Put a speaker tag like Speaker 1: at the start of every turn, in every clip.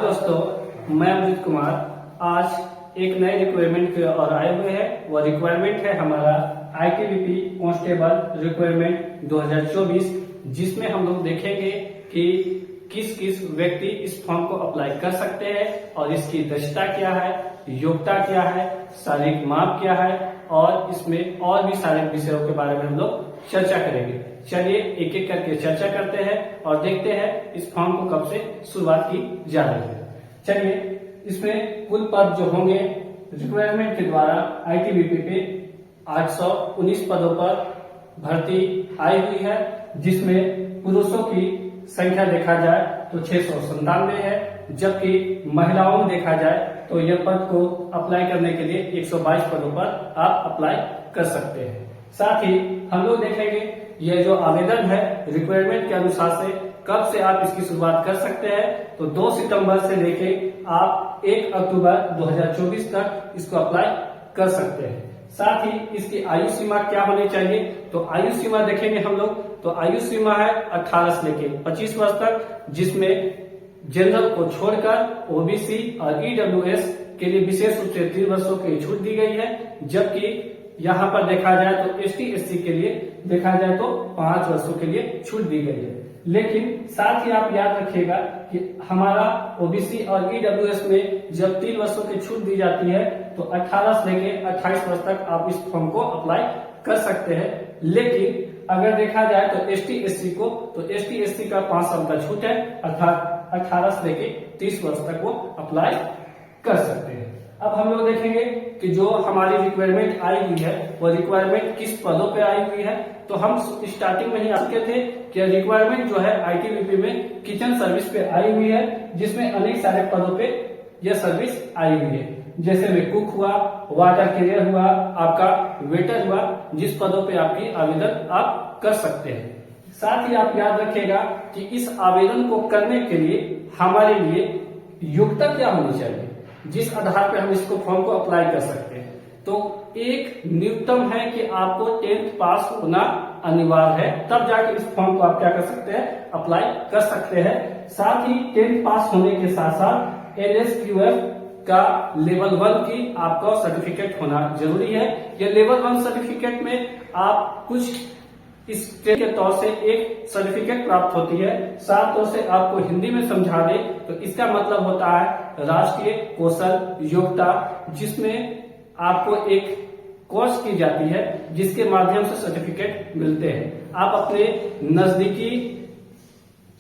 Speaker 1: दोस्तों, मैं अमित कुमार आज एक नए रिक्वायरमेंट की ओर आए हुए हैं। वह रिक्वायरमेंट है हमारा आईटीबीपी कांस्टेबल रिक्वायरमेंट 2024, जिसमें हम लोग देखेंगे कि किस किस व्यक्ति इस फॉर्म को अप्लाई कर सकते हैं और इसकी दक्षता क्या है, योग्यता क्या है, शारीरिक माप क्या है और इसमें और भी सारे विषयों के बारे में हम लोग चर्चा करेंगे। चलिए एक एक करके चर्चा करते हैं और देखते हैं इस फॉर्म को कब से शुरुआत की जा रही है। चलिए, इसमें कुल पद जो होंगे रिक्वायरमेंट के द्वारा आईटीबीपी पे 819 पदों पर भर्ती आई हुई है, जिसमें पुरुषों की संख्या देखा जाए तो 697 है, जबकि महिलाओं में देखा जाए तो यह पद को अप्लाई करने के लिए 122 पदों पर आप अप्लाई कर सकते हैं। साथ ही हम लोग देखेंगे यह जो आवेदन है रिक्वायरमेंट के अनुसार से कब से आप इसकी शुरुआत कर सकते हैं, तो 2 सितंबर से लेके आप 1 अक्टूबर 2024 तक इसको अप्लाई कर सकते हैं। साथ ही इसकी आयु सीमा क्या होनी चाहिए, तो आयु सीमा देखेंगे हम लोग तो आयु सीमा है 18 से लेके 25 वर्ष तक, जिसमें जनरल को छोड़कर ओबीसी और ईडब्ल्यूएस के लिए विशेष रूप से 3 वर्षों की छूट दी गई है, जबकि यहाँ पर देखा जाए तो एसटी एससी के लिए देखा जाए तो 5 वर्षों के लिए छूट दी गई है। लेकिन साथ ही आप याद रखिएगा कि हमारा ओबीसी और ईडब्ल्यूएस में जब 3 वर्षों की छूट दी जाती है तो 18 से लेके 28 वर्ष तक आप इस फॉर्म को अप्लाई कर सकते हैं। लेकिन अगर देखा जाए तो एसटी एससी को, तो एसटी एससी का 5 साल का छूट है, अर्थात 18 से लेके 30 वर्ष तक वो अप्लाई कर सकते हैं। अब हम लोग देखेंगे कि जो हमारी रिक्वायरमेंट आई हुई है वो रिक्वायरमेंट किस पदों पे आई हुई है। तो हम स्टार्टिंग में ही आ चुके थे कि रिक्वायरमेंट जो है आईटीबीपी में किचन सर्विस पे आई हुई है, जिसमें अनेक सारे पदों पे यह सर्विस आई हुई है, जैसे में कुक हुआ, वाटर कैरियर हुआ, आपका वेटर हुआ, जिस पदों पे आपकी आवेदन आप कर सकते हैं। साथ ही आप याद रखिएगा कि इस आवेदन को करने के लिए हमारे लिए योग्यता क्या होनी चाहिए, जिस आधार पे हम इसको फॉर्म को अप्लाई कर सकते हैं। तो एक न्यूनतम है कि आपको 10th पास होना अनिवार्य है, तब जाके इस फॉर्म को आप क्या कर सकते हैं, अप्लाई कर सकते हैं। साथ ही 10th पास होने के साथ साथ एलएसक्यूएफ का लेवल 1 की आपका सर्टिफिकेट होना जरूरी है। यह लेवल 1 सर्टिफिकेट में आप कुछ इस के तौर से एक सर्टिफिकेट प्राप्त होती है, साफ तौर से आपको हिंदी में समझा दे तो इसका मतलब होता है राष्ट्रीय कौशल योग्यता, जिसमें आपको एक कोर्स की जाती है जिसके माध्यम से सर्टिफिकेट मिलते हैं। आप अपने नजदीकी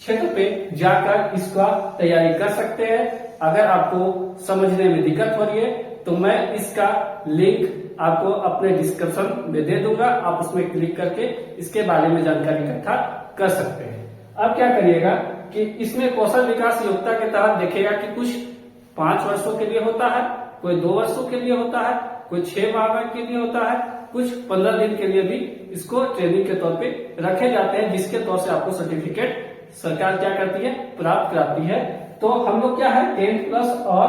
Speaker 1: क्षेत्र पे जाकर इसका तैयारी कर सकते हैं। अगर आपको समझने में दिक्कत हो रही है तो मैं इसका लिंक आपको अपने डिस्क्रिप्शन में दे दूंगा, आप उसमें क्लिक करके इसके बारे में जानकारी इकट्ठा कर सकते हैं। अब क्या करिएगा कि इसमें कौशल विकास योग्यता के तहत देखेगा कि कुछ 5 वर्षों के लिए होता है, कोई 2 वर्षों के लिए होता है, कोई 6 माह के लिए होता है, कुछ 15 दिन के लिए भी इसको ट्रेनिंग के तौर पे रखे जाते हैं, जिसके तौर से आपको सर्टिफिकेट सरकार क्या करती है, प्राप्त कराती है। तो हम लोग क्या है 10th प्लस और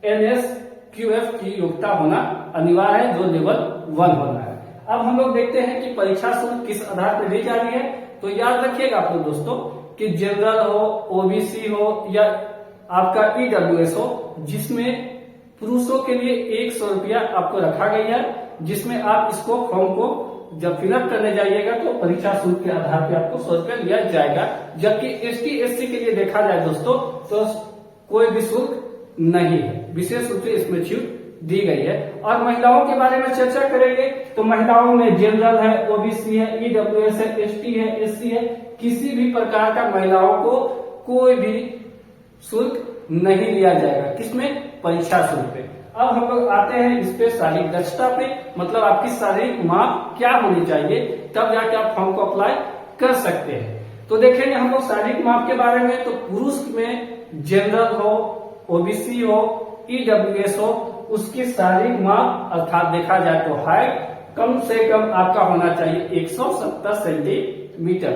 Speaker 1: एनएसक्यूएफ की योग्यता होना अनिवार्य है, जो लेवल 1 होना है। अब हम लोग देखते हैं कि परीक्षा शुल्क किस आधार पर दी जा रही है। तो याद रखिएगा आप लोग दोस्तों कि जनरल हो, ओबीसी हो या आपका ईडब्ल्यूएस हो, जिसमें पुरुषों के लिए 100 रुपया आपको रखा गया है, जिसमें आप इसको फॉर्म को जब फिलअप करने जाइएगा तो परीक्षा शुल्क के आधार पे आपको 100 रुपया लिया जाएगा। जबकि एसटी एससी के लिए देखा जाए दोस्तों तो कोई भी शुल्क नहीं है, विशेष रूप से इसमें छूट दी गई है। और महिलाओं के बारे में चर्चा करेंगे तो महिलाओं में जनरल है, ओबीसी है, ईडब्ल्यूएस है, एसटी है, एससी है, किसी भी प्रकार का महिलाओं को कोई भी शुल्क नहीं लिया जाएगा, किसमें, परीक्षा शुल्क पे। अब हम लोग आते हैं इस पे शारीरिक दक्षता पे, मतलब आपकी शारीरिक माप क्या होनी चाहिए, तब जाके आप फॉर्म को अप्लाई कर सकते हैं। तो देखेंगे हम लोग शारीरिक माप के बारे में, तो पुरुष में जनरल हो, ओबीसी हो, ईडब्ल्यूएस हो, उसकी शारीरिक माप अर्थात देखा जाए तो हाइट कम से कम आपका होना चाहिए 170 सेंटीमीटर।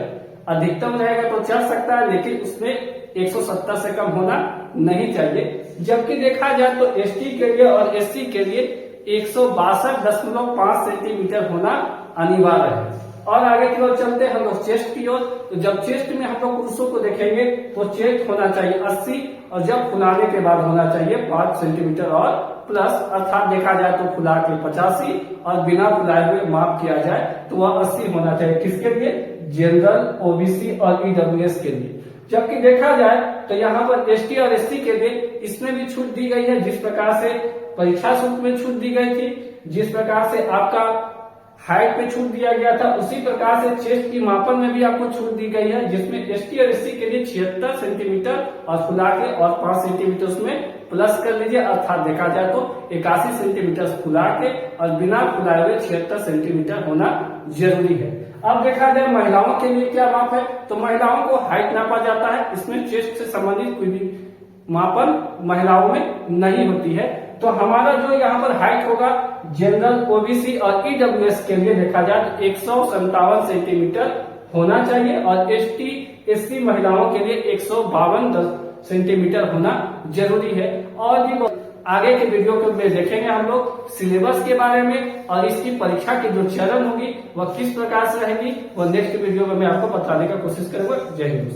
Speaker 1: अधिकतम रहेगा तो चल सकता है, लेकिन उसमें 170 से कम होना नहीं चाहिए। जबकि देखा जाए तो एसटी के लिए और एससी के लिए 162.5 सेंटीमीटर होना अनिवार्य है। और आगे की ओर चलते हैं हम लोग चेस्ट की ओर। तो जब चेस्ट में हम लोग पुरुषों को देखेंगे तो चेस्ट होना चाहिए 80 और जब फुलाने के बाद होना चाहिए 5 सेंटीमीटर और प्लस, अर्थात देखा जाए तो फुला के 85 और बिना फुलाए हुए माप किया जाए तो वह 80 होना चाहिए। किसके लिए? जनरल, ओबीसी और ईडब्ल्यूएस के लिए। जबकि देखा जाए तो यहाँ पर एसटी और एससी के लिए इसमें भी छूट दी गई है। जिस प्रकार से परीक्षा शुल्क में छूट दी गई थी, जिस प्रकार से आपका हाइट पे छूट दिया गया था, उसी प्रकार से चेस्ट की मापन में भी आपको छूट दी गई है, जिसमें एसटी और एससी के लिए 76 सेंटीमीटर और फुला के और 5 सेंटीमीटर उसमें प्लस कर लीजिए, अर्थात देखा जाए तो 81 सेंटीमीटर फुला के और बिना फुलाए हुए 76 सेंटीमीटर होना जरूरी है। अब देखा जाए महिलाओं के लिए क्या माप है, तो महिलाओं को हाइट नापा जाता है। इसमें चेस्ट से संबंधित कोई भी मापन महिलाओं में नहीं होती है। तो हमारा जो यहाँ पर हाइट होगा जनरल, ओबीसी और ईडब्ल्यूएस के लिए देखा जाए तो 157 सेंटीमीटर होना चाहिए और एसटी एससी महिलाओं के लिए 152 सेंटीमीटर होना जरूरी है। और भी आगे के वीडियो में देखेंगे हम लोग सिलेबस के बारे में और इसकी परीक्षा की जो चरण होगी वह किस प्रकार से रहेगी, वह नेक्स्ट वीडियो में मैं आपको बताने का कोशिश करूंगा। जय हिंद।